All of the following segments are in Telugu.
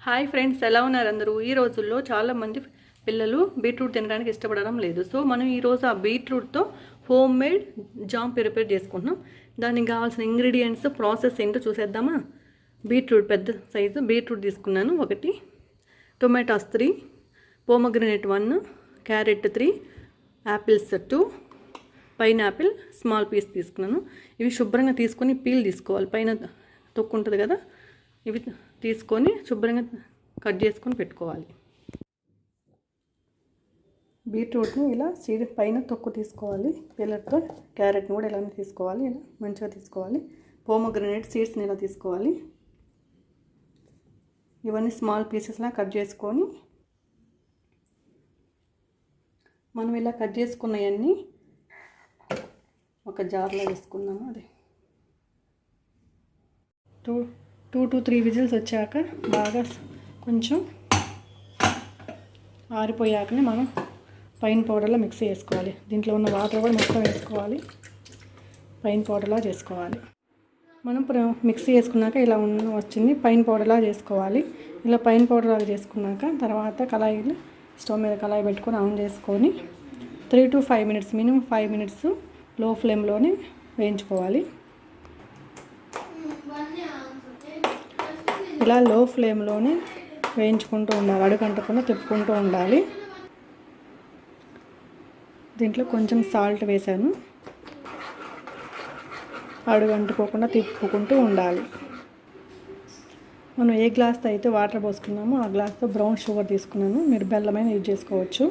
హాయ్ ఫ్రెండ్స్, ఎలా ఉన్నారు అందరూ? ఈ రోజుల్లో చాలామంది పిల్లలు బీట్రూట్ తినడానికి ఇష్టపడడం లేదు. సో మనం ఈరోజు ఆ బీట్రూట్తో హోమ్ మేడ్ జామ్ ప్రిపేర్ చేసుకుంటున్నాం. దానికి కావాల్సిన ఇంగ్రీడియంట్స్, ప్రాసెస్ ఏంటో చూసేద్దామా? బీట్రూట్ పెద్ద సైజు బీట్రూట్ తీసుకున్నాను 1, tomatoes 3, pomegranate 1, carrot 3, apples 2, pineapple small piece తీసుకున్నాను. ఇవి శుభ్రంగా తీసుకొని పీల్ తీసుకోవాలి, పైన తొక్కు ఉంటుంది కదా, ఇవి తీసుకొని శుభ్రంగా కట్ చేసుకొని పెట్టుకోవాలి. బీట్రూట్ని ఇలా సీడ్ పైన తొక్కు తీసుకోవాలి పిల్లర్తో. క్యారెట్ని కూడా ఇలానే తీసుకోవాలి, ఇలా మంచిగా తీసుకోవాలి. పోమోగ్రనేట్ సీడ్స్ని ఇలా తీసుకోవాలి. ఇవన్నీ స్మాల్ పీసెస్లా కట్ చేసుకొని మనం ఇలా కట్ చేసుకున్నవన్నీ ఒక జార్లో వేసుకున్నాము. అది 2 to 3 విజిల్స్ వచ్చాక బాగా కొంచెం ఆరిపోయాకనే మనం పైన పౌడర్లో మిక్స్ చేసుకోవాలి. దీంట్లో ఉన్న వాటర్ కూడా మొత్తం వేసుకోవాలి, పైన పౌడర్లా చేసుకోవాలి. మనం మిక్సీ చేసుకున్నాక ఇలా వచ్చింది, పైన పౌడర్లా చేసుకోవాలి. ఇలా పైన పౌడర్లా చేసుకున్నాక తర్వాత కళాయిలు స్టవ్ మీద కళాయి పెట్టుకొని ఆన్ చేసుకొని 3 to 5 మినిట్స్, మినిమం 5 మినిట్స్ లో ఫ్లేమ్లోనే వేయించుకోవాలి. ఇలా లో ఫ్లేమ్లోనే వేయించుకుంటూ ఉండాలి, అడుగంటకుండా తిప్పుకుంటూ ఉండాలి. దీంట్లో కొంచెం సాల్ట్ వేసాను, అడుగంటుకోకుండా తిప్పుకుంటూ ఉండాలి. మనం ఏ గ్లాస్తో అయితే వాటర్ పోసుకున్నామో ఆ గ్లాస్తో బ్రౌన్ షుగర్ తీసుకున్నాను. మీరు బెల్లమైన యూజ్ చేసుకోవచ్చు.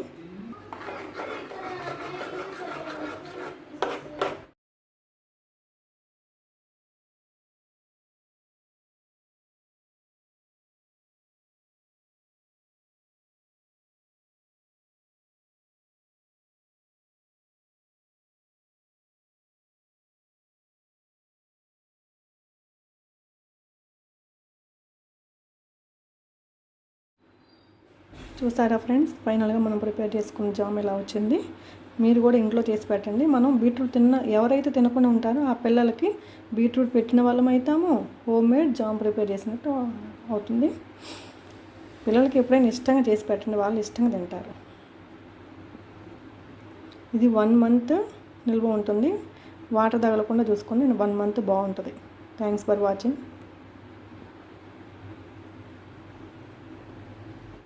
చూసారా ఫ్రెండ్స్, ఫైనల్గా మనం ప్రిపేర్ చేసుకున్న జామ్ ఇలా వచ్చింది. మీరు కూడా ఇంట్లో చేసి పెట్టండి. మనం బీట్రూట్ ఎవరైతే తినకుండా ఉంటారో ఆ పిల్లలకి బీట్రూట్ పెట్టిన వాళ్ళం అవుతాము, హోమ్ మేడ్ జామ్ ప్రిపేర్ చేసినట్టు అవుతుంది. పిల్లలకి ఎప్పుడైనా ఇష్టంగా చేసి పెట్టండి, వాళ్ళు ఇష్టంగా తింటారు. ఇది 1 మంత్ నిల్వ ఉంటుంది. వాటర్ తగలకుండా చూసుకొని 1 మంత్ బాగుంటుంది. Thanks for watching.